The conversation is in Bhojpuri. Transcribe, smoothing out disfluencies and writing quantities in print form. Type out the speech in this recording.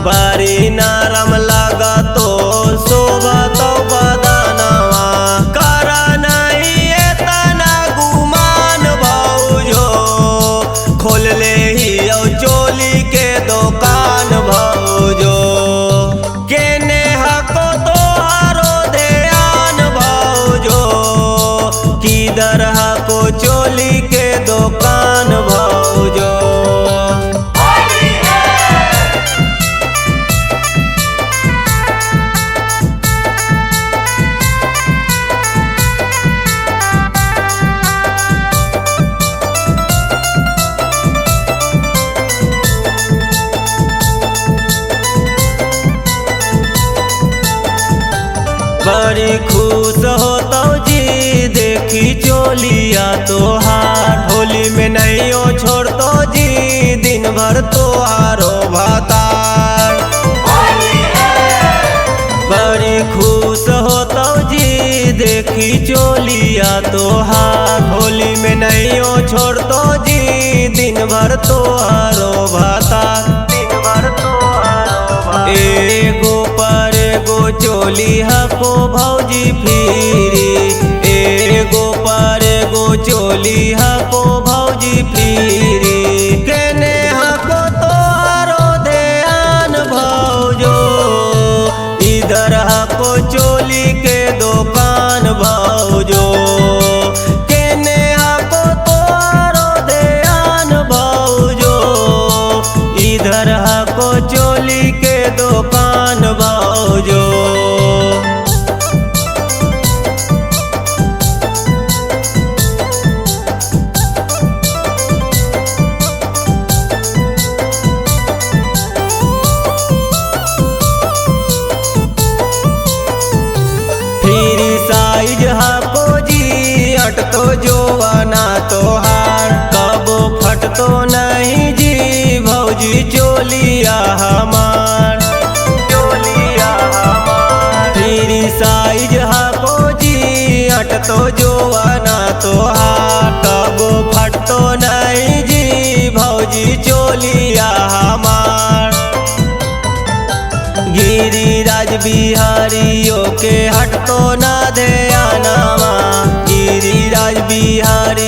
बारी नरम लगा तो शोभा तो बदनवा करा नहीं एतना गुमान भौजो खोल ले ही चोली के दुकान भौजो केने हको तोहारो ध्यान भौजो किधर हको चोली के दुकान भौजो। बड़ी खुश होता जी देखी चोलिया तोहार होली में नहीं हो छोड़ तो जी दिन भर तोहारो भातार। बड़ी खुश होता जी देखी चोलिया तोहार होली में नहीं हो छोड़ तो जी दिन भर तोहारो भातार। दिन भर तोहारो एगो पर एगो चोली हको भौजी फिरी एगो पर एगो चोली हको भौजी फिरी केने हको तोहारो ध्यान भौजो इधर हको चोली के दुकान भौजो केने हको तोहारो ध्यान भौजो इधर हको चोली के दुकान भौजो। फ्री साइज हको जी अट तो जोवाना तोहार कबो फट तो नहीं जी भौजी चोलिया हमार चोलिया हमार। फ्री साइज हको जी अट तो जोवाना तोहार कबो फट तो नहीं जी भौजी चोलिया हमार। गिरिराज बिहारियों के हट तो ना ध्यानवा गिरिराज बिहारी